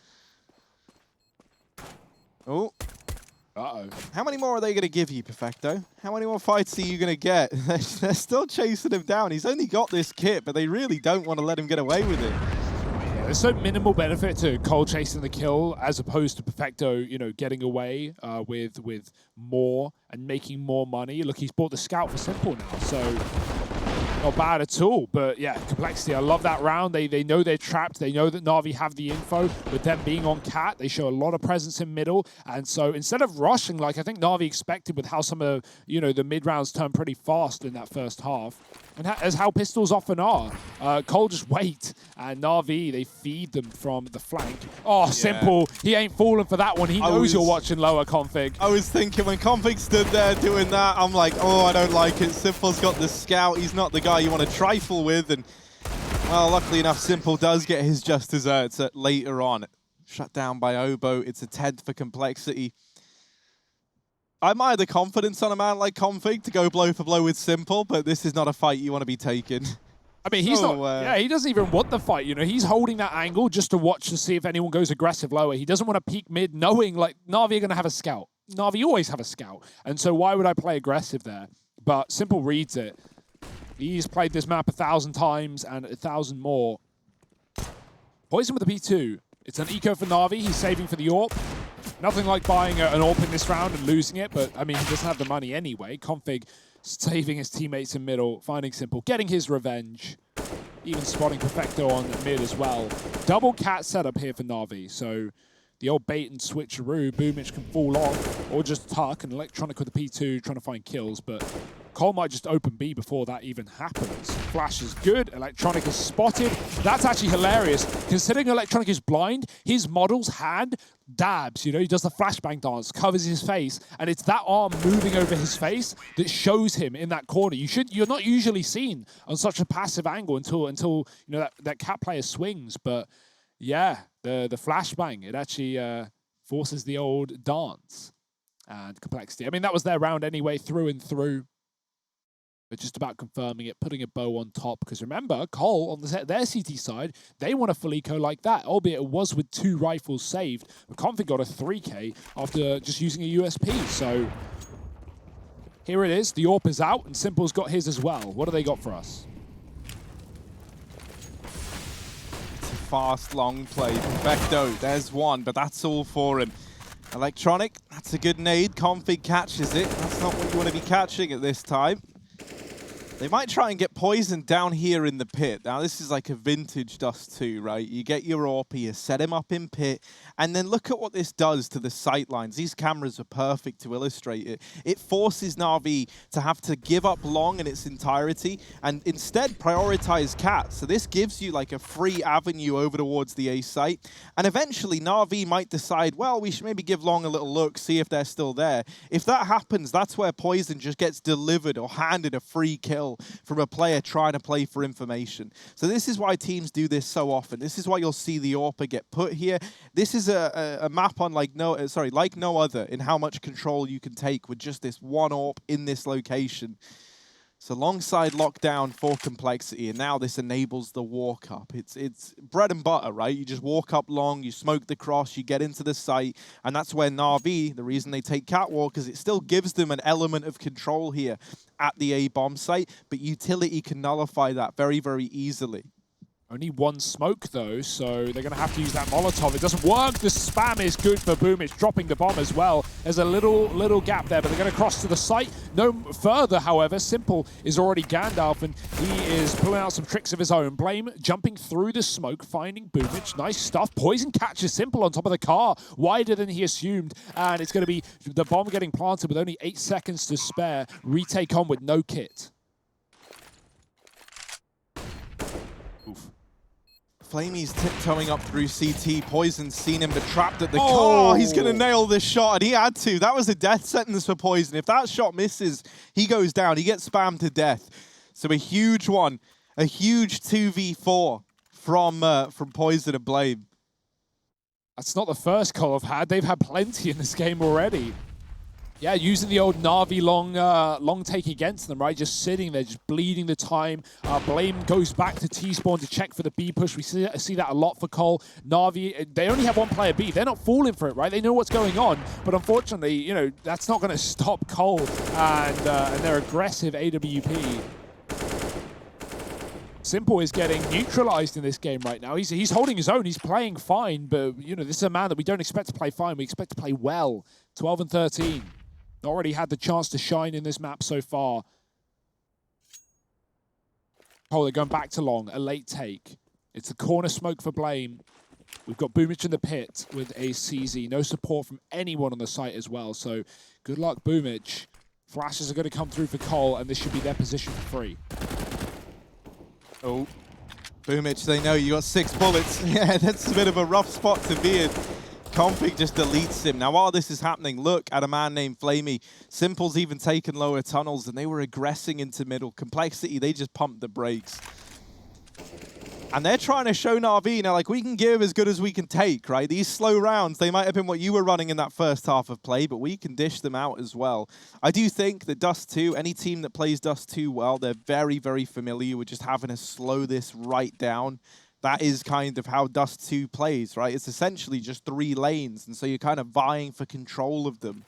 Oh. Uh-oh. How many more are they going to give you, Perfecto? How many more fights are you going to get? They're still chasing him down. He's only got this kit, but they really don't want to let him get away with it. There's so minimal benefit to Cole chasing the kill as opposed to Perfecto, you know, getting away with more and making more money. Look, he's bought the scout for Simple now, so not bad at all. But yeah, Complexity, I love that round. They know they're trapped. They know that Na'Vi have the info. With them being on Cat, they show a lot of presence in middle. And so instead of rushing, like I think Na'Vi expected with how some of, you know, the mid rounds turned pretty fast in that first half, and as how pistols often are, Cole just wait, and Na'Vi, they feed them from the flank. Oh, yeah. Simple. He ain't falling for that one. He knows you're watching lower, Config. I was thinking when Config stood there doing that, I'm like, oh, I don't like it. Simple's got the scout. He's not the guy you want to trifle with. And, well, luckily enough, Simple does get his just desserts later on. Shut down by Obo. It's a 10th for Complexity. I admire the confidence on a man like Config to go blow for blow with Simple, but this is not a fight you want to be taking. I mean, he's not. Yeah, he doesn't even want the fight. You know, he's holding that angle just to watch to see if anyone goes aggressive lower. He doesn't want to peek mid, knowing like Na'Vi are going to have a scout. Na'Vi always have a scout, and so why would I play aggressive there? But Simple reads it. He's played this map 1,000 times and 1,000 more. Poison with the P2. It's an eco for Na'Vi. He's saving for the AWP. Nothing like buying an AWP in this round and losing it, but I mean, he doesn't have the money anyway. Config saving his teammates in middle, finding Simple, getting his revenge, even spotting Perfecto on mid as well. Double Cat setup here for Na'Vi, so the old bait and switcheroo, Boomich can fall off, or just tuck, and Electronic with the P2 trying to find kills, but Cole might just open B before that even happens. Flash is good. Electronic is spotted. That's actually hilarious. Considering Electronic is blind, his model's hand dabs. You know, he does the flashbang dance, covers his face, and it's that arm moving over his face that shows him in that corner. You're not usually seen on such a passive angle until you know that Cat player swings. But yeah, the flashbang, it actually forces the old dance and Complexity. I mean, that was their round anyway, through and through. But just about confirming it, putting a bow on top. Because remember, Cole, on their CT side, they want a full eco like that, albeit it was with 2 rifles saved. But Config got a 3K after just using a USP. So here it is. The AWP is out, and Simple's got his as well. What do they got for us? It's a fast, long play. Perfecto, there's one, but that's all for him. Electronic, that's a good nade. Config catches it. That's not what you want to be catching at this time. They might try and get poisoned down here in the pit. Now, this is like a vintage Dust2, right? You get your AWP, you set him up in pit, and then look at what this does to the sight lines. These cameras are perfect to illustrate it. It forces Na'Vi to have to give up long in its entirety and instead prioritize Cat. So this gives you like a free avenue over towards the A site. And eventually, Na'Vi might decide, well, we should maybe give long a little look, see if they're still there. If that happens, that's where Poison just gets delivered or handed a free kill from a player trying to play for information. So this is why teams do this so often. This is why you'll see the AWP get put here. This is a map on like no other in how much control you can take with just this one AWP in this location. So alongside lockdown for Complexity, and now this enables the walk up. It's bread and butter, right? You just walk up long, you smoke the cross, you get into the site, and that's where Na'Vi, the reason they take Catwalk, is it still gives them an element of control here at the A bomb site, but Utility can nullify that very, very easily. Only one smoke, though, so they're going to have to use that Molotov. It doesn't work. The spam is good for Boom. It's dropping the bomb as well. There's a little gap there, but they're going to cross to the site. No further, however. Simple is already Gandalf, and he is pulling out some tricks of his own. Blame jumping through the smoke, finding Boomich. Nice stuff. Poison catches Simple on top of the car, wider than he assumed, and it's going to be the bomb getting planted with only 8 seconds to spare. Retake on with no kit. Oof. Flamey's tiptoeing up through CT. Poison's seen him, but trapped at the car. He's going to nail this shot, and he had to. That was a death sentence for Poison. If that shot misses, he goes down. He gets spammed to death. So a huge one, a huge 2v4 from Poison and Blame. That's not the first call I've had. They've had plenty in this game already. Yeah, using the old Na'Vi long take against them, right? Just sitting there, just bleeding the time. Blame goes back to T-spawn to check for the B push. We see that a lot for Cole. Na'Vi, they only have one player B. They're not falling for it, right? They know what's going on. But unfortunately, you know, that's not going to stop Cole and their aggressive AWP. Simple is getting neutralized in this game right now. He's holding his own. He's playing fine. But, you know, this is a man that we don't expect to play fine. We expect to play well. 12 and 13. Already had the chance to shine in this map so far. Oh, they're going back to long. A late take. It's a corner smoke for Blame. We've got Boomich in the pit with a CZ. No support from anyone on the site as well. So good luck, Boomich. Flashes are going to come through for Cole, and this should be their position for free. Oh, Boomich, they know you got 6 bullets. Yeah, that's a bit of a rough spot to be in. Config just deletes him. Now, while this is happening, look at a man named Flamey. Simple's even taken lower tunnels, and they were aggressing into middle. Complexity, they just pumped the brakes. And they're trying to show Na'Vi, now, like, we can give as good as we can take, right? These slow rounds, they might have been what you were running in that first half of play, but we can dish them out as well. I do think that Dust2, any team that plays Dust2 well, they're very, very familiar with just having to slow this right down. That is kind of how Dust2 plays, right? It's essentially just 3 lanes, and so you're kind of vying for control of them.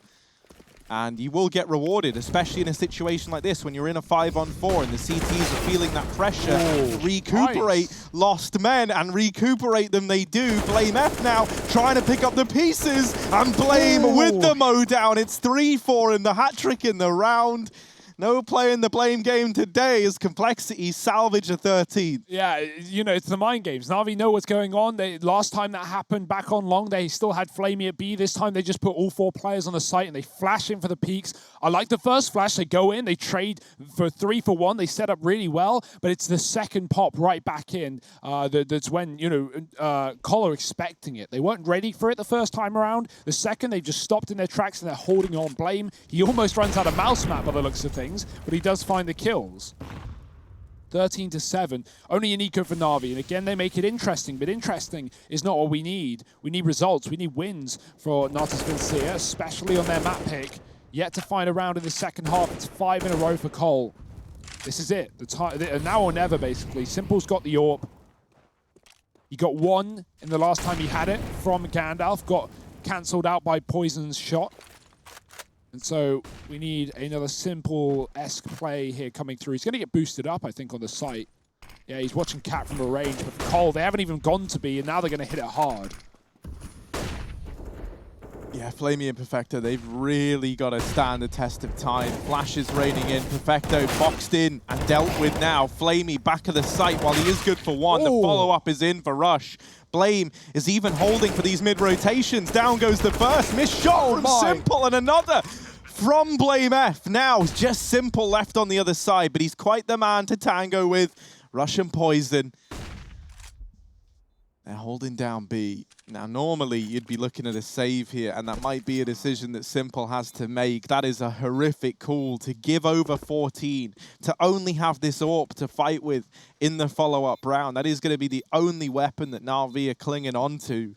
And you will get rewarded, especially in a situation like this, when you're in a 5-on-4 and the CTs are feeling that pressure. Recuperate lost men, and recuperate them they do. Blame F now, trying to pick up the pieces, and Blame with the mow down. It's 3-4 in the hat-trick in the round. No play in the Blame game today as Complexity salvage a 13. Yeah, you know, it's the mind games. Na'Vi know what's going on. Last time that happened back on long, they still had Flamey at B. This time they just put all 4 players on the site and they flash in for the peaks. I like the first flash. They go in, they trade for 3 for 1. They set up really well, but it's the second pop right back in. That's when, you know, Cole are expecting it. They weren't ready for it the first time around. The second, they just stopped in their tracks and they're holding on. Blame, he almost runs out of mouse map by the looks of things, but he does find the kills. 13-7. Only an eco for Na'Vi. And again, they make it interesting, but interesting is not what we need. We need results. We need wins for Natus Vincere, especially on their map pick. Yet to find a round in the second half. It's 5 in a row for Cole. This is it. Now or never, basically. Simple's got the AWP. He got 1 in the last time he had it from Gandalf. Got cancelled out by Poison's shot. And so we need another Simple-esque play here coming through. He's going to get boosted up, I think, on the site. Yeah, he's watching Cat from the range. But for Cole, they haven't even gone to B, and now they're going to hit it hard. Yeah, Flamey and Perfecto, they've really got to stand the test of time. Flashes raining in. Perfecto boxed in and dealt with now. Flamey back of the site while he is good for 1. The follow-up is in for Rush. Blame is even holding for these mid-rotations. Down goes the first. Missed shot from Simple, and another from Blame F. Now, just Simple left on the other side, but he's quite the man to tango with. Rush and Poison. They're holding down B. Now, normally you'd be looking at a save here, and that might be a decision that Simple has to make. That is a horrific call to give over 14, to only have this AWP to fight with in the follow-up round. That is going to be the only weapon that Na'Vi are clinging on to.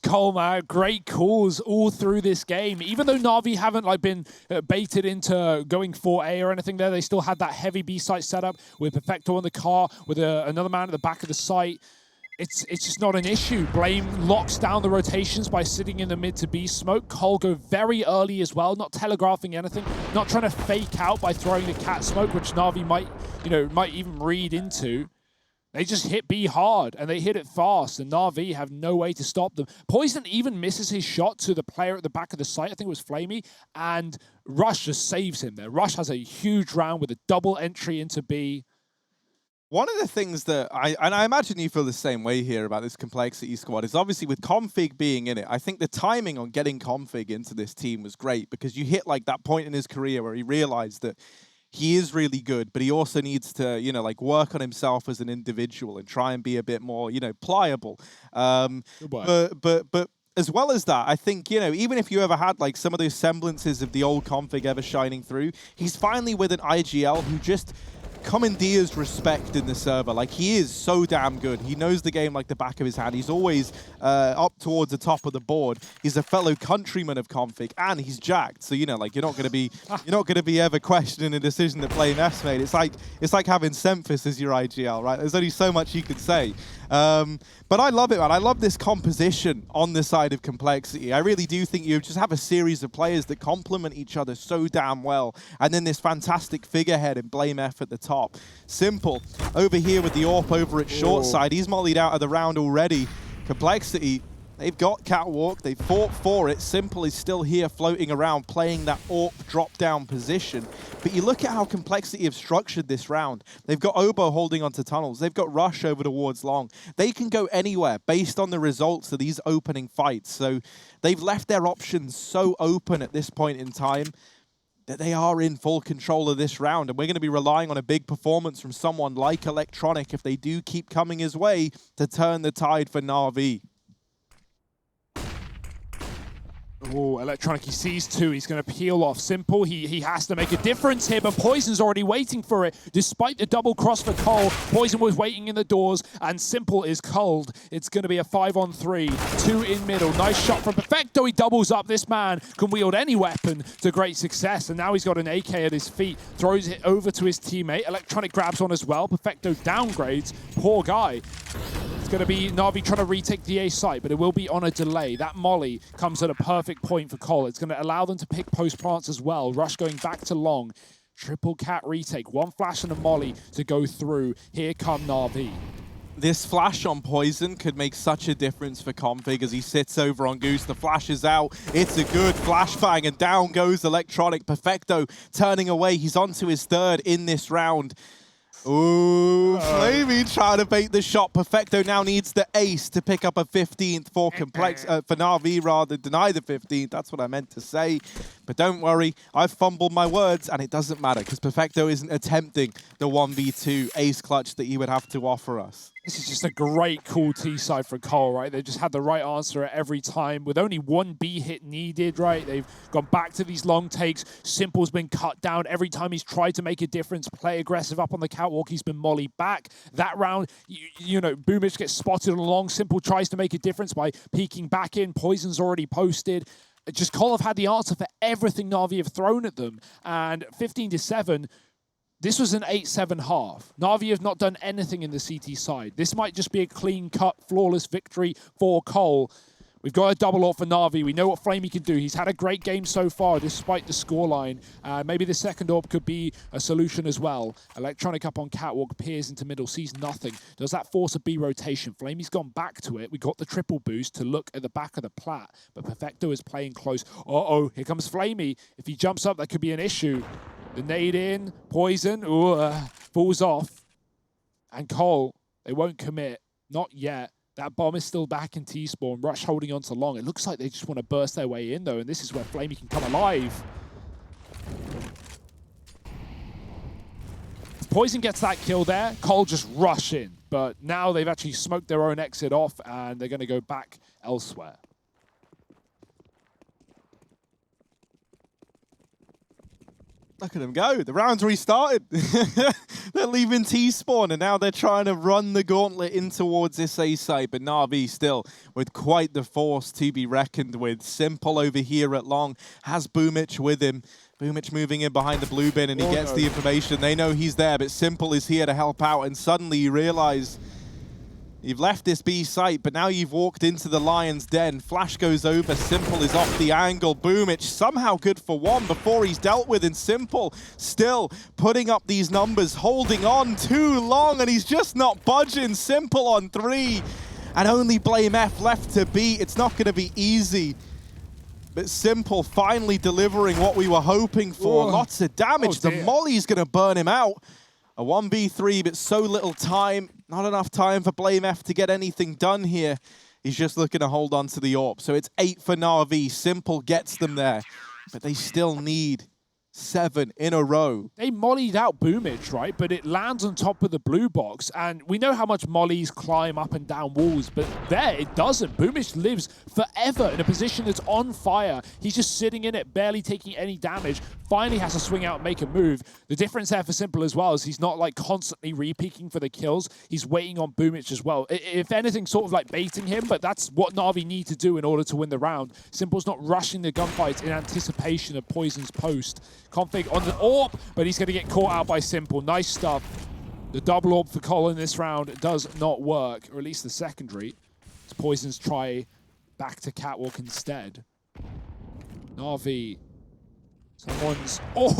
Cole, man, great calls all through this game. Even though Na'Vi haven't like been baited into going for A or anything there, they still had that heavy B site setup with Perfecto on the car, with another man at the back of the site. It's just not an issue. Blame locks down the rotations by sitting in the mid to B smoke. Cole go very early as well, not telegraphing anything, not trying to fake out by throwing the cat smoke, which Na'Vi might even read into. They just hit B hard, and they hit it fast, and Na'Vi have no way to stop them. Poison even misses his shot to the player at the back of the site, I think it was Flamey, and Rush just saves him there. Rush has a huge round with a double entry into B. One of the things that I imagine you feel the same way here about this Complexity squad is obviously with Config being in it, I think the timing on getting Config into this team was great because you hit like that point in his career where he realized that he is really good, but he also needs to, like work on himself as an individual and try and be a bit more, pliable. But as well as that, I think, even if you ever had like some of those semblances of the old Config ever shining through, he's finally with an IGL who just commandeers respect in the server. Like, he is so damn good. He knows the game like the back of his hand. He's always up towards the top of the board. He's a fellow countryman of Config, and he's jacked. So, like, you're not going to be ever questioning a decision that BlameF's made. It's like having Semphis as your IGL, right? There's only so much you could say. But I love it, man. I love this composition on the side of Complexity. I really do think you just have a series of players that complement each other so damn well. And then this fantastic figurehead in BlameF at the top. Simple over here with the AWP over at short side. He's mollied out of the round already. Complexity, they've got Catwalk. They fought for it. Simple is still here floating around, playing that AWP drop-down position. But you look at how Complexity have structured this round. They've got Oboe holding onto tunnels. They've got Rush over towards long. They can go anywhere based on the results of these opening fights. So they've left their options so open at this point in time that they are in full control of this round. And we're going to be relying on a big performance from someone like Electronic if they do keep coming his way to turn the tide for Na'Vi. Oh, Electronic, he sees two. He's going to peel off. Simple, he has to make a difference here, but Poison's already waiting for it. Despite the double cross for Cole, Poison was waiting in the doors, and Simple is cold. It's going to be a 5-on-3. 2 in middle. Nice shot from Perfecto. He doubles up. This man can wield any weapon to great success, and now he's got an AK at his feet. Throws it over to his teammate. Electronic grabs on as well. Perfecto downgrades. Poor guy. It's going to be Na'Vi trying to retake the A site, but it will be on a delay. That molly comes at a perfect point for Cole. It's going to allow them to pick post plants as well. Rush going back to long. Triple cat retake. One flash and a molly to go through. Here come Na'Vi. This flash on Poison could make such a difference for Config as he sits over on Goose. The flash is out. It's a good flashbang, and down goes Electronic. Perfecto turning away. He's on to his third in this round. Ooh, Flamey trying to bait the shot. Perfecto now needs the ace to pick up a 15th for Na'Vi, rather. Deny the 15th, that's what I meant to say. But don't worry, I've fumbled my words, and it doesn't matter, because Perfecto isn't attempting the 1v2 ace clutch that he would have to offer us. This is just a great cool T-side for Cole, right? They just had the right answer at every time with only one B hit needed, right? They've gone back to these long takes. Simple's been cut down every time he's tried to make a difference, play aggressive up on the catwalk. He's been mollied back. That round, Boomich gets spotted along. Simple tries to make a difference by peeking back in. Poison's already posted. Just Cole have had the answer for everything Na'Vi have thrown at them. And 15-7, this was an 8-7 half. Na'Vi have not done anything in the CT side. This might just be a clean-cut, flawless victory for Cole. We've got a double AWP for Na'Vi. We know what Flamey can do. He's had a great game so far, despite the scoreline. Maybe the second AWP could be a solution as well. Electronic up on catwalk, peers into middle, sees nothing. Does that force a B rotation? Flamey's gone back to it. We got the triple boost to look at the back of the plat, but Perfecto is playing close. Uh-oh, here comes Flamey. If he jumps up, that could be an issue. The nade in, Poison, falls off. And Cole, they won't commit. Not yet. That bomb is still back in T-spawn. Rush holding on to long. It looks like they just want to burst their way in, though, and this is where Flamey can come alive. If Poison gets that kill there, Cole just rush in. But now they've actually smoked their own exit off, and they're going to go back elsewhere. Look at them go. The round's restarted. They're leaving T-spawn, and now they're trying to run the gauntlet in towards this A site. But Na'Vi still with quite the force to be reckoned with. Simple over here at long. Has Boomich with him. Boomich moving in behind the blue bin, and he gets the information. They know he's there, but Simple is here to help out. And suddenly you realize you've left this B site, but now you've walked into the Lion's Den. Flash goes over, Simple is off the angle. Boomich somehow good for one before he's dealt with, and Simple still putting up these numbers, holding on too long, and he's just not budging. Simple on 3, and only Blame F left to beat. It's not going to be easy, but Simple finally delivering what we were hoping for. Lots of damage. The Molly's going to burn him out. A 1v3, but so little time. Not enough time for Blame F to get anything done here. He's just looking to hold on to the AWP. So it's 8 for Na'Vi. Simple gets them there, but they still need 7 in a row. They mollied out Boomich, right? But it lands on top of the blue box. And we know how much mollies climb up and down walls, but there it doesn't. Boomich lives forever in a position that's on fire. He's just sitting in it, barely taking any damage. Finally has to swing out and make a move. The difference there for Simple as well is he's not like constantly re-peeking for the kills. He's waiting on Boomich as well. If anything, sort of like baiting him, but that's what Na'Vi need to do in order to win the round. Simple's not rushing the gunfights in anticipation of Poison's post. Config on the AWP, but he's going to get caught out by Simple. Nice stuff. The double AWP for Colin this round does not work, or at least the secondary. As Poison's try back to Catwalk instead. Na'Vi. Someone's... Oh!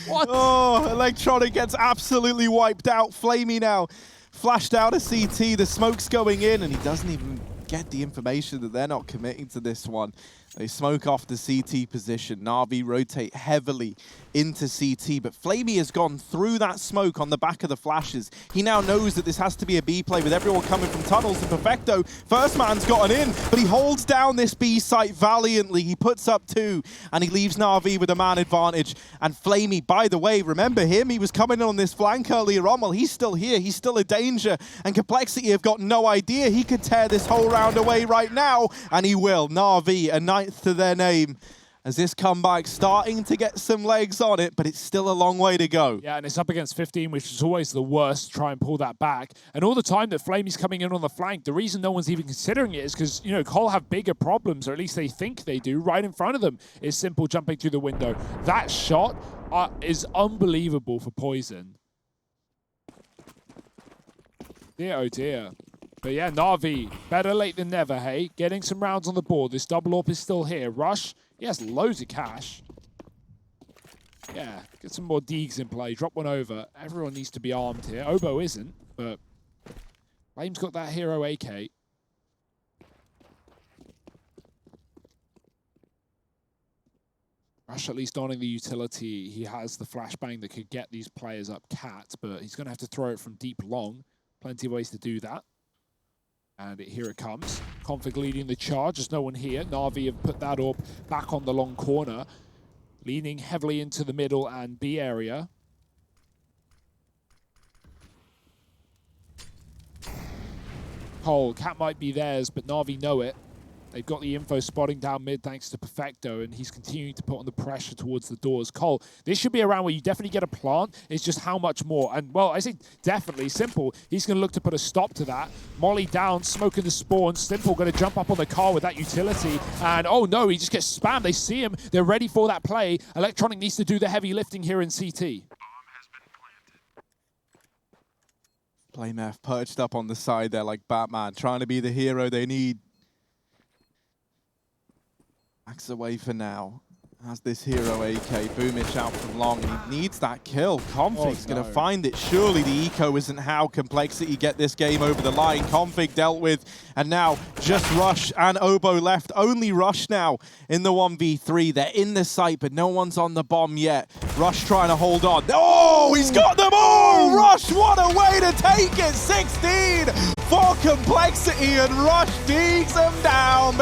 What? Oh, Electronic gets absolutely wiped out. Flamey now flashed out of CT. The smoke's going in, and he doesn't even get the information that they're not committing to this one. They smoke off the CT position. Na'Vi rotate heavily into CT, but Flamey has gone through that smoke on the back of the flashes. He now knows that this has to be a B play with everyone coming from tunnels. And Perfecto, first man's gotten in, but he holds down this B site valiantly. He puts up 2, and he leaves Na'Vi with a man advantage. And Flamey, by the way, remember him? He was coming in on this flank earlier on. Well, he's still here. He's still a danger. And Complexity have got no idea. He could tear this whole round away right now, and he will. Na'Vi, a 9th to their name, as this comeback starting to get some legs on it, but it's still a long way to go. Yeah, and it's up against 15, which is always the worst to try and pull that back. And all the time that Flamey's coming in on the flank, the reason no one's even considering it is because, you know, Cole have bigger problems, or at least they think they do. Right in front of them is Simple jumping through the window. That shot is unbelievable for Poison. Dear, oh dear. But yeah, Na'Vi, better late than never, hey? Getting some rounds on the board. This double AWP is still here. Rush, he has loads of cash. Yeah, get some more Deegs in play. Drop one over. Everyone needs to be armed here. Obo isn't, but Flame's got that hero AK. Rush at least donning the utility. He has the flashbang that could get these players up cat, but he's going to have to throw it from deep long. Plenty of ways to do that. And here it comes. Config leading the charge. There's no one here. Na'Vi have put that up back on the long corner. Leaning heavily into the middle and B area. Cole, Cat might be theirs, but Na'Vi know it. They've got the info spotting down mid thanks to Perfecto, and he's continuing to put on the pressure towards the doors. Cole, this should be a round where you definitely get a plant. It's just how much more. And, well, I say definitely. Simple, he's going to look to put a stop to that. Molly down, smoking the spawn. Simple going to jump up on the car with that utility. And, oh, no, he just gets spammed. They see him. They're ready for that play. Electronic needs to do the heavy lifting here in CT. Playmath perched up on the side there like Batman, trying to be the hero they need. Backs away for now. Has this hero AK. Boomich out from long, and he needs that kill. Config's going to find it. Surely the eco isn't how Complexity get this game over the line. Config dealt with, and now just Rush and Obo left. Only Rush now in the 1v3. They're in the site, but no one's on the bomb yet. Rush trying to hold on. Oh, he's got them all! Rush, what a way to take it! 16 for Complexity, and Rush digs them down.